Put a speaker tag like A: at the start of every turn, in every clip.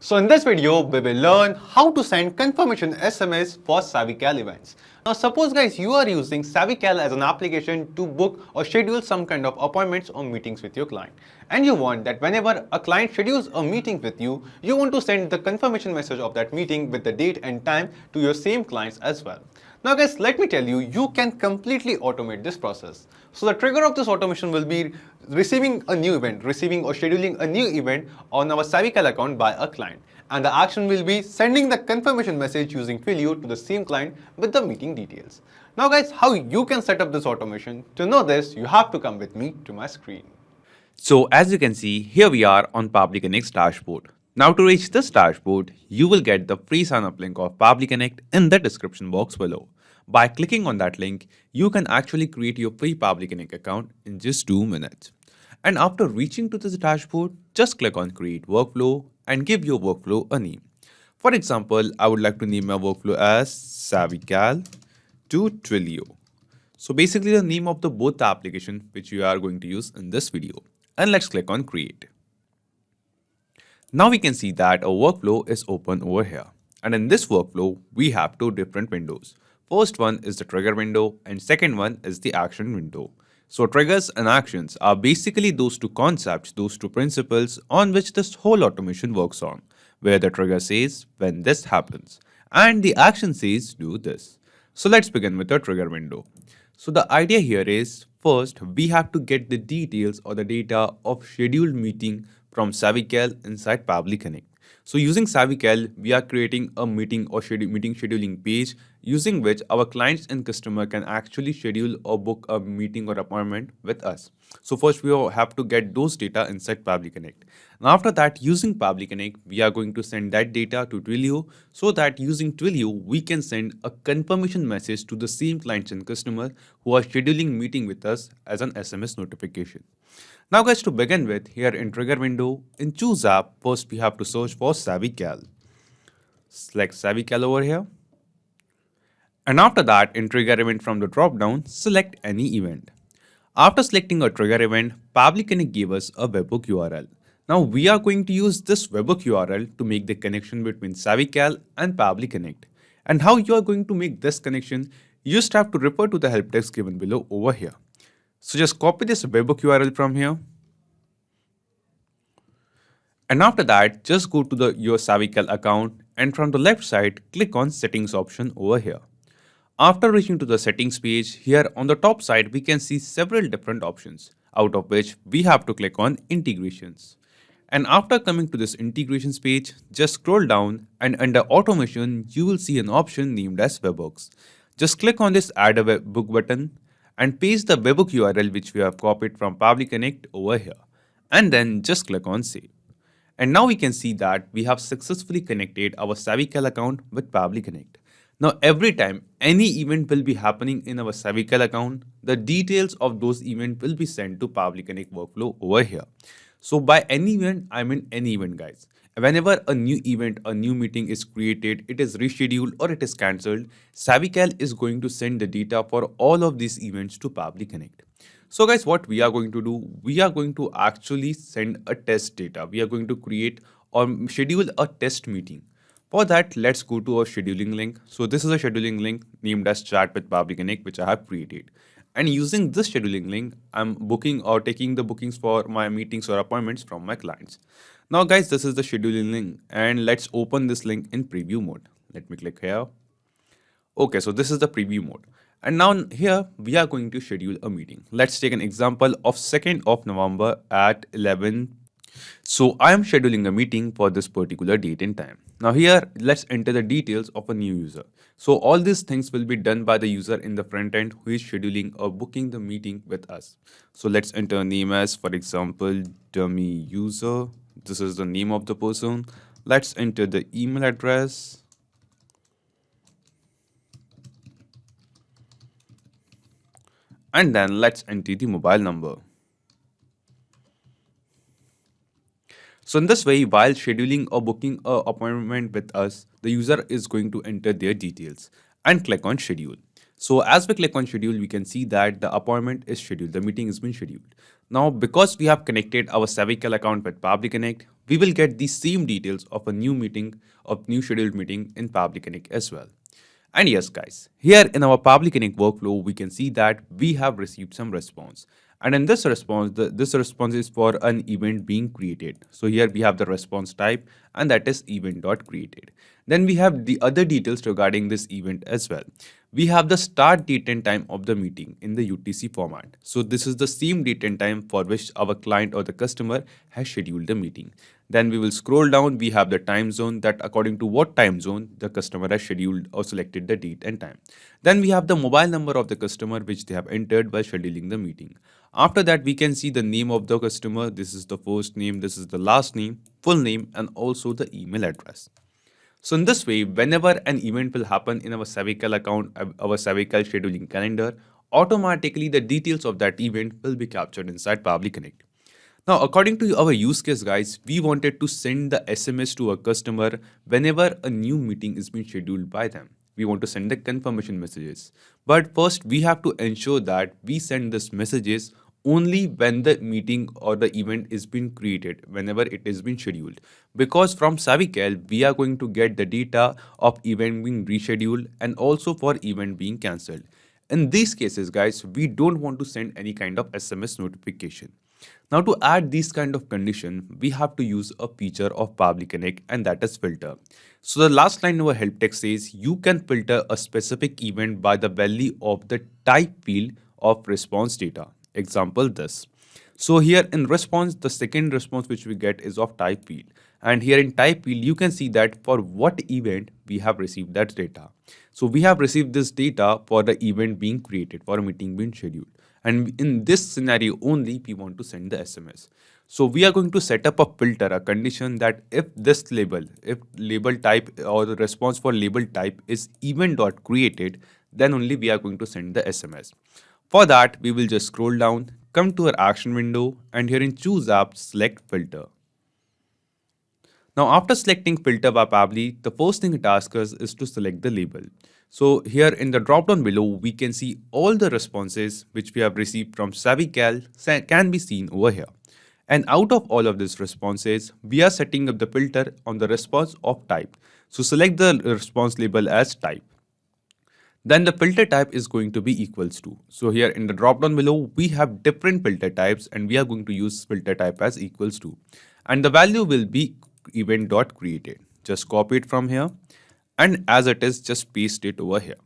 A: So in this video, we will learn how to send confirmation SMS for SavvyCal events. Now suppose guys you are using SavvyCal as an application to book or schedule some kind of appointments or meetings with your client. And you want that whenever a client schedules a meeting with you, you want to send the confirmation message of that meeting with the date and time to your same clients as well. Now guys, let me tell you, you can completely automate this process. So the trigger of this automation will be receiving a new event, receiving or scheduling a new event on our SavvyCal account by a client. And the action will be sending the confirmation message using Twilio to the same client with the meeting details. Now guys, how you can set up this automation? To know this, you have to come with me to my screen.
B: So as you can see, here we are on Pabbly Connect's dashboard. Now to reach this dashboard, you will get the free sign-up link of Pabbly Connect in the description box below. By clicking on that link, you can actually create your free Pabbly Connect account in just 2 minutes. And after reaching to this dashboard, just click on Create Workflow and give your workflow a name. For example, I would like to name my workflow as SavvyCal Twilio. So basically the name of both the application which we are going to use in this video. And let's click on Create. Now we can see that a workflow is open over here. And in this workflow, we have 2 different windows. First one is the trigger window and second one is the action window. So triggers and actions are basically those 2 concepts, those 2 principles on which this whole automation works on, where the trigger says when this happens and the action says do this. So let's begin with the trigger window. So the idea here is first we have to get the details or the data of scheduled meeting from SavvyCal inside Pabbly Connect. So using SavvyCal, we are creating a meeting or meeting scheduling page using which our clients and customer can actually schedule or book a meeting or appointment with us. So first we have to get those data inside Pabbly Connect. And after that, using Pabbly Connect, we are going to send that data to Twilio so that using Twilio, we can send a confirmation message to the same clients and customer who are scheduling meeting with us as an SMS notification. Now guys, to begin with, here in trigger window, in choose app, first we have to search for SavvyCal. Select SavvyCal over here. And after that, in trigger event from the drop down, select any event. After selecting a trigger event, Pabbly Connect gave us a webhook URL. Now we are going to use this webhook URL to make the connection between SavvyCal and Pabbly Connect. And how you are going to make this connection, you just have to refer to the help text given below over here. So just copy this webhook URL from here. And after that, just go to your SavvyCal account and from the left side, click on settings option over here. After reaching to the settings page, here on the top side, we can see several different options, out of which we have to click on integrations. And after coming to this integrations page, just scroll down and under automation, you will see an option named as webhooks. Just click on this add a webhook button and paste the webhook URL which we have copied from Pabbly Connect over here. And then just click on save. And now we can see that we have successfully connected our SavvyCal account with Pabbly Connect. Now every time any event will be happening in our SavvyCal account, the details of those events will be sent to Pabbly Connect workflow over here. So by any event, I mean any event guys. Whenever a new event, a new meeting is created, it is rescheduled or it is cancelled, SavvyCal is going to send the data for all of these events to Pabbly Connect. So guys, what we are going to do, we are going to actually send a test data. We are going to create or schedule a test meeting. For that, let's go to our scheduling link. So this is a scheduling link named as Chat with Pabbly Connect, which I have created. And using this scheduling link, I'm booking or taking the bookings for my meetings or appointments from my clients. Now guys, this is the scheduling link and let's open this link in preview mode. Let me click here. Okay, so this is the preview mode. And now here we are going to schedule a meeting. Let's take an example of 2nd of November at 11. So I am scheduling a meeting for this particular date and time. Now here, let's enter the details of a new user. So all these things will be done by the user in the front end who is scheduling or booking the meeting with us. So let's enter a name as, for example, dummy user. This is the name of the person. Let's enter the email address. And then let's enter the mobile number. So in this way, while scheduling or booking an appointment with us, the user is going to enter their details and click on schedule. So as we click on schedule, we can see that the appointment is scheduled. The meeting has been scheduled. Now, because we have connected our SavvyCal account with Pabbly Connect, we will get the same details of a new meeting, of new scheduled meeting in Pabbly Connect as well. And yes, guys, here in our Pabbly Connect workflow, we can see that we have received some response. And in this response, this response is for an event being created. So here we have the response type, and that is event.created. Then we have the other details regarding this event as well. We have the start date and time of the meeting in the UTC format. So this is the same date and time for which our client or the customer has scheduled the meeting. Then we will scroll down. We have the time zone, that according to what time zone the customer has scheduled or selected the date and time. Then we have the mobile number of the customer which they have entered while scheduling the meeting. After that, we can see the name of the customer. This is the first name, this is the last name, full name, and also the email address. So in this way, whenever an event will happen in our SavvyCal account, our SavvyCal scheduling calendar, automatically the details of that event will be captured inside Pabbly Connect. Now, according to our use case, guys, we wanted to send the SMS to a customer whenever a new meeting is being scheduled by them. We want to send the confirmation messages. But first, we have to ensure that we send these messages only when the meeting or the event is being created, whenever it is being scheduled. Because from SavvyCal, we are going to get the data of event being rescheduled and also for event being cancelled. In these cases, guys, we don't want to send any kind of SMS notification. Now, to add these kind of condition, we have to use a feature of Pabbly Connect, and that is filter. So the last line of our help text says you can filter a specific event by the value of the type field of response data. Example this. So here in response, the second response which we get is of type field. And here in type field, you can see that for what event we have received that data. So we have received this data for the event being created, for a meeting being scheduled. And in this scenario only, we want to send the SMS. So we are going to set up a filter, a condition that if this label, if label type or the response for label type is event.created, then only we are going to send the SMS. For that, we will just scroll down, come to our action window, and here in choose app, select filter. Now, after selecting filter by Pabbly, the first thing it asks us is to select the label. So here in the drop down below, we can see all the responses which we have received from SavvyCal can be seen over here. And out of all of these responses, we are setting up the filter on the response of type. So select the response label as type. Then the filter type is going to be equals to. So here in the drop down below, we have different filter types and we are going to use filter type as equals to. And the value will be event.created. Just copy it from here and as it is, just paste it over here.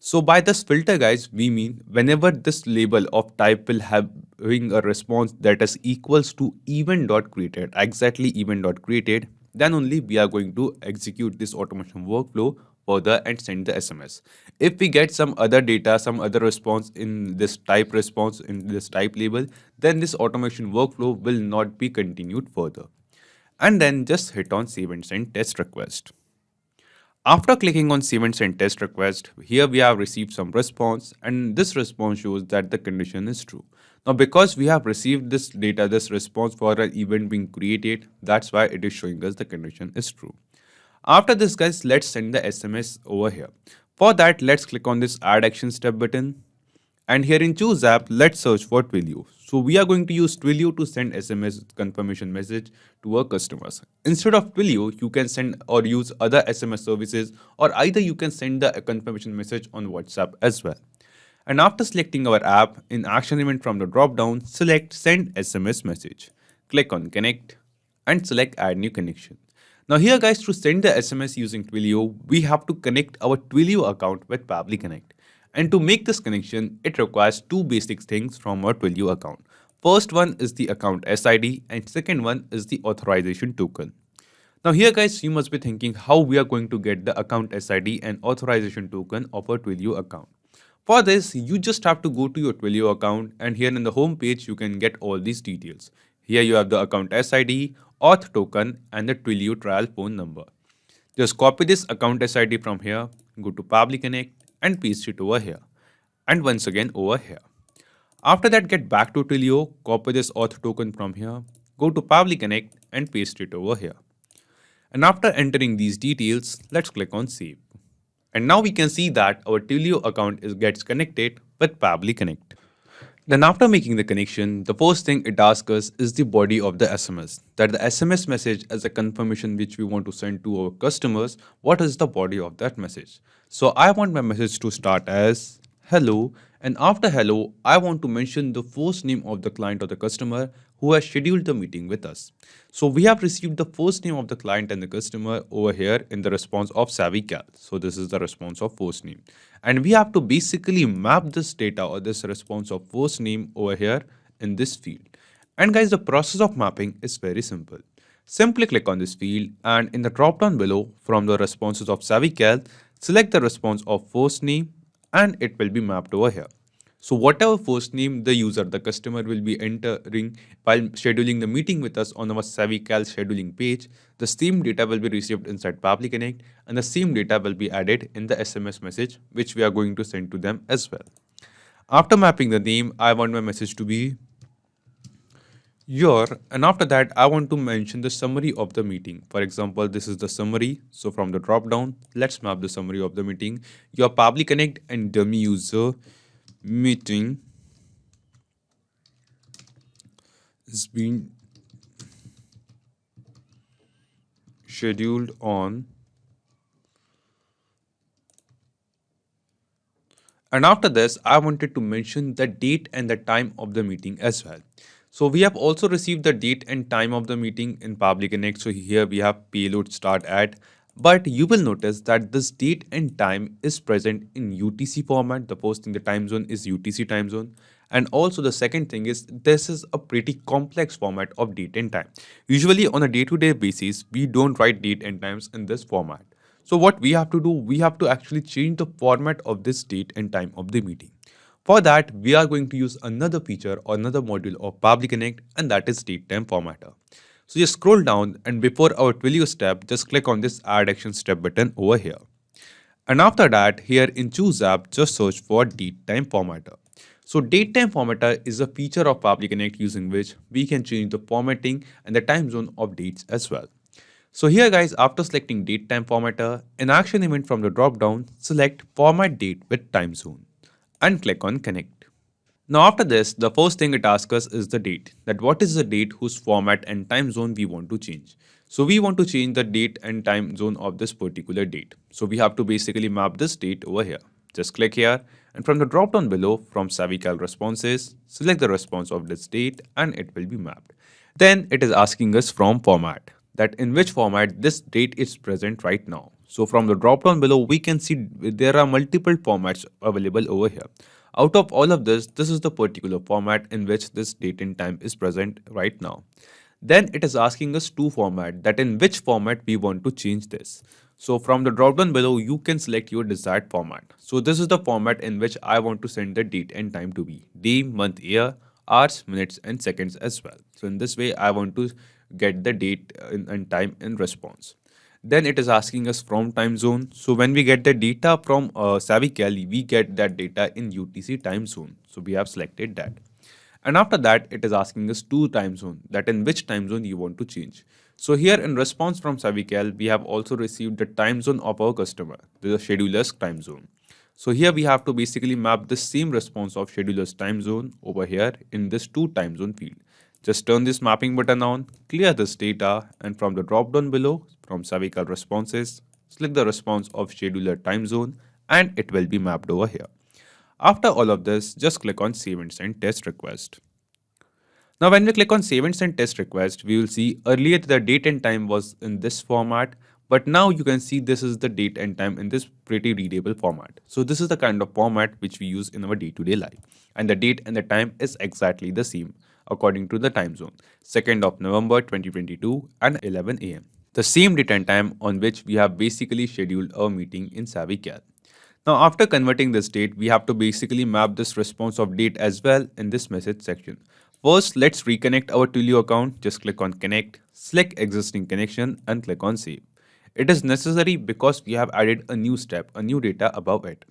B: So by this filter, guys, we mean whenever this label of type will having a response that is equals to event.created, exactly event.created, then only we are going to execute this automation workflow further and send the SMS. If we get some other data, some other response in this type response, in this type label, then this automation workflow will not be continued further. And then just hit on save and send test request. After clicking on save and send test request, here we have received some response and this response shows that the condition is true. Now because we have received this data, this response for an event being created, that's why it is showing us the condition is true. After this, guys, let's send the SMS over here. For that, let's click on this add action step button. And here in choose app, let's search for Twilio. So we are going to use Twilio to send SMS confirmation message to our customers. Instead of Twilio, you can send or use other SMS services, or either you can send the confirmation message on WhatsApp as well. And after selecting our app, in action event from the drop down, select send SMS message. Click on connect and select add new connection. Now here, guys, to send the SMS using Twilio, we have to connect our Twilio account with Pabbly Connect. And to make this connection, it requires two basic things from our Twilio account. First one is the account SID and second one is the authorization token. Now here, guys, you must be thinking how we are going to get the account SID and authorization token of our Twilio account. For this, you just have to go to your Twilio account and here in the home page, you can get all these details. Here you have the account SID, auth token and the Twilio trial phone number. Just copy this account SID from here, go to Pabbly Connect and paste it over here. And once again over here. After that, get back to Twilio, copy this auth token from here, go to Pabbly Connect and paste it over here. And after entering these details, let's click on save. And now we can see that our Twilio account gets connected with Pabbly Connect. Then after making the connection, the first thing it asks us is the body of the SMS. That the SMS message as a confirmation which we want to send to our customers, what is the body of that message? So I want my message to start as hello, and after hello, I want to mention the first name of the client or the customer who has scheduled the meeting with us. So we have received the first name of the client and the customer over here in the response of SavvyCal. So this is the response of first name. And we have to basically map this data or this response of first name over here in this field. And guys, the process of mapping is very simple. Simply click on this field and in the drop down below from the responses of SavvyCal, select the response of first name and it will be mapped over here. So whatever first name the user, the customer will be entering while scheduling the meeting with us on our SavvyCal scheduling page, the same data will be received inside Pabbly Connect and the same data will be added in the SMS message which we are going to send to them as well. After mapping the name, I want my message to be your, and after that I want to mention the summary of the meeting. For example, this is the summary. So from the drop down, let's map the summary of the meeting. Your Pabbly Connect and dummy user meeting is being scheduled on, and after this I wanted to mention the date and the time of the meeting as well. So we have also received the date and time of the meeting in Pabbly Connect. So here we have payload start at, but you will notice that this date and time is present in UTC format. The first thing, the time zone is UTC time zone. And also the second thing is this is a pretty complex format of date and time. Usually on a day-to-day basis, we don't write date and times in this format. So what we have to do, we have to actually change the format of this date and time of the meeting. For that, we are going to use another feature or another module of Pabbly Connect, and that is date time formatter. So just scroll down and before our Twilio step, just click on this add action step button over here. And after that, here in choose app, just search for date time formatter. So date time formatter is a feature of Pabbly Connect using which we can change the formatting and the time zone of dates as well. So here guys, after selecting date time formatter, in action event from the drop down, select format date with time zone and click on connect. Now after this, the first thing it asks us is the date, that what is the date whose format and time zone we want to change. So we want to change the date and time zone of this particular date. So we have to basically map this date over here. Just click here and from the drop down below from SavvyCal responses, select the response of this date and it will be mapped. Then it is asking us from format, that in which format this date is present right now. So from the drop down below, we can see there are multiple formats available over here. Out of all of this, this is the particular format in which this date and time is present right now. Then it is asking us to format, that in which format we want to change this. So from the drop down below, you can select your desired format. So this is the format in which I want to send the date and time to be. Day, month, year, hours, minutes and seconds as well. So in this way, I want to get the date and time in response. Then it is asking us from time zone. So when we get the data from SavvyCal, we get that data in UTC time zone. So we have selected that. And after that, it is asking us to time zone, that in which time zone you want to change. So here in response from SavvyCal, we have also received the time zone of our customer, the scheduler's time zone. So here we have to basically map the same response of scheduler's time zone over here in this to time zone field. Just turn this mapping button on, clear this data, and from the drop down below, from SavvyCal responses, select the response of scheduler time zone, and it will be mapped over here. After all of this, just click on Save and Send Test Request. Now when we click on Save and Send Test Request, we will see earlier the date and time was in this format, but now you can see this is the date and time in this pretty readable format. So this is the kind of format which we use in our day-to-day life. And the date and the time is exactly the same according to the time zone, 2nd of November 2022 and 11 AM. The same date and time on which we have basically scheduled our meeting in SavvyCal. Now after converting this date, we have to basically map this response of date as well in this message section. First, let's reconnect our Twilio account. Just click on connect, select existing connection and click on save. It is necessary because we have added a new step, a new data above it.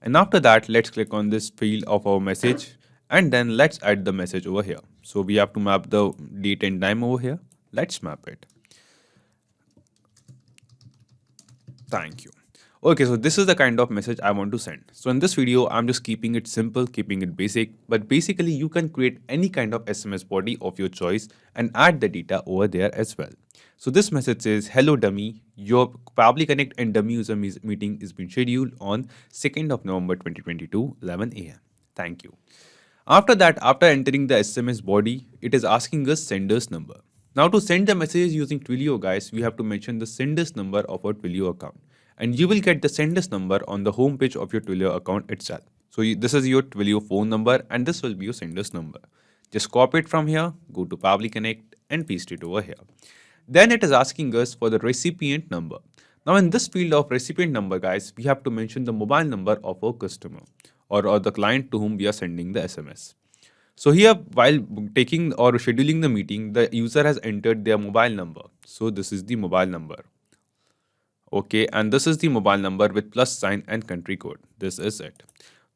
B: And after that, let's click on this field of our message and then let's add the message over here. So we have to map the date and time over here. Let's map it. Thank you. Okay, so this is the kind of message I want to send. So in this video, I'm just keeping it simple, keeping it basic, but basically you can create any kind of SMS body of your choice and add the data over there as well. So this message says, hello dummy, your Pabbly Connect and dummy user meeting is being scheduled on 2nd of November 2022, 11 a.m. Thank you. After that, after entering the SMS body, it is asking us sender's number. Now to send the messages using Twilio guys, we have to mention the sender's number of our Twilio account. And you will get the sender's number on the home page of your Twilio account itself. So this is your Twilio phone number and this will be your sender's number. Just copy it from here, go to Pabbly Connect and paste it over here. Then it is asking us for the recipient number. Now in this field of recipient number guys, we have to mention the mobile number of our customer or the client to whom we are sending the SMS. So here while taking or scheduling the meeting, the user has entered their mobile number. So this is the mobile number. Okay, and this is the mobile number with plus sign and country code. This is it.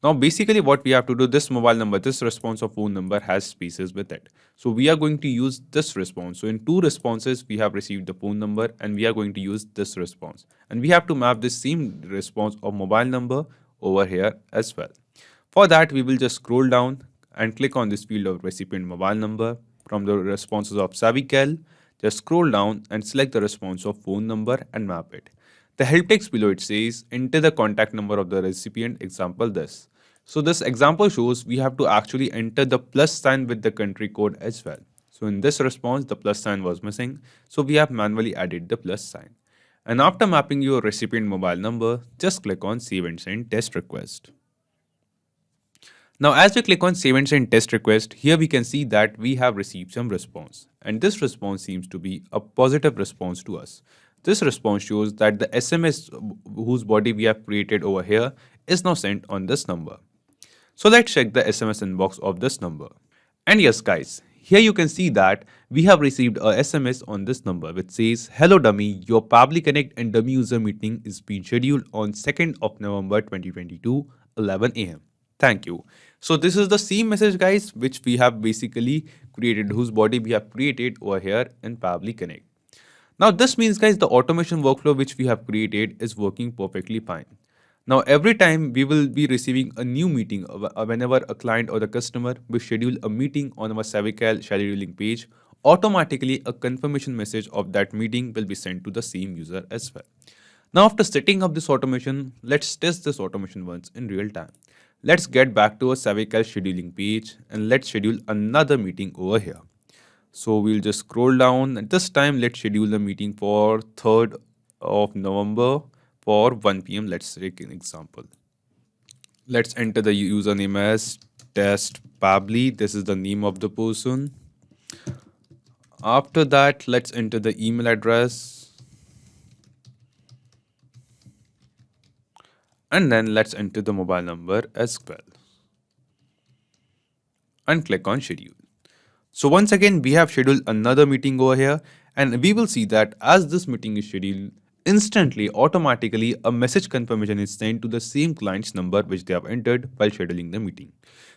B: Now basically what we have to do, this mobile number, this response of phone number has spaces with it. So we are going to use this response. So in two responses, we have received the phone number and we are going to use this response. And we have to map this same response of mobile number over here as well. For that, we will just scroll down and click on this field of recipient mobile number from the responses of SavvyCal. Just scroll down and select the response of phone number and map it. The help text below it says, enter the contact number of the recipient, example this. So this example shows we have to actually enter the plus sign with the country code as well. So in this response, the plus sign was missing. So we have manually added the plus sign. And after mapping your recipient mobile number, just click on save and send test request. Now as we click on save and send test request, here we can see that we have received some response. And this response seems to be a positive response to us. This response shows that the SMS whose body we have created over here is now sent on this number. So let's check the SMS inbox of this number. And yes guys, here you can see that we have received a SMS on this number which says, hello dummy, your Pabbly Connect and dummy user meeting is being scheduled on 2nd of November 2022, 11 a.m. Thank you. So this is the same message guys which we have basically created, whose body we have created over here in Pabbly Connect. Now this means guys the automation workflow which we have created is working perfectly fine. Now every time we will be receiving a new meeting whenever a client or the customer will schedule a meeting on our SavvyCal scheduling page, automatically a confirmation message of that meeting will be sent to the same user as well. Now after setting up this automation, let's test this automation once in real time. Let's get back to our SavvyCal scheduling page and let's schedule another meeting over here. So we'll just scroll down and this time let's schedule the meeting for 3rd of November for 1 p.m. Let's take an example. Let's enter the username as test Pabbly. This is the name of the person. After that, let's enter the email address. And then let's enter the mobile number as well. And click on schedule. So once again, we have scheduled another meeting over here and we will see that as this meeting is scheduled, instantly, automatically, a message confirmation is sent to the same client's number which they have entered while scheduling the meeting.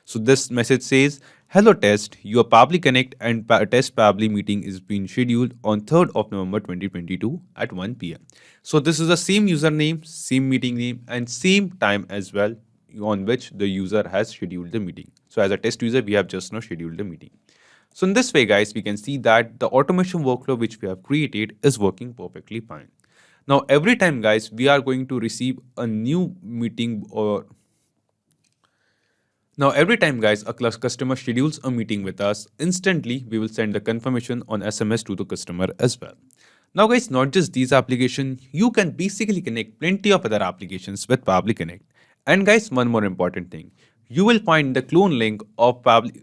B: So this message says, hello test, your Pabbly Connect and test Pabbly meeting is being scheduled on 3rd of November 2022 at 1 p.m. So this is the same username, same meeting name and same time as well on which the user has scheduled the meeting. So as a test user, we have just now scheduled the meeting. So in this way, guys, we can see that the automation workflow which we have created is working perfectly fine. Now, every time, guys, we are going to receive a new meeting a customer schedules a meeting with us, instantly, we will send the confirmation on SMS to the customer as well. Now, guys, not just these applications, you can basically connect plenty of other applications with Pabbly Connect. And guys, one more important thing, you will find the clone link of Pabbly.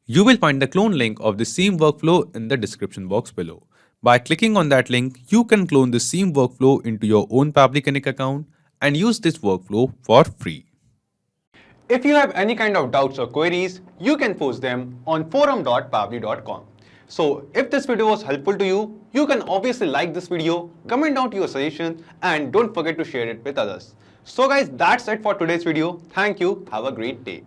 B: You will find the clone link of the same workflow in the description box below. By clicking on that link, you can clone the same workflow into your own Pabbly Connect account and use this workflow for free.
A: If you have any kind of doubts or queries, you can post them on forum.pabbly.com. So if this video was helpful to you, you can obviously like this video, comment down your suggestions and don't forget to share it with others. So guys, that's it for today's video. Thank you. Have a great day.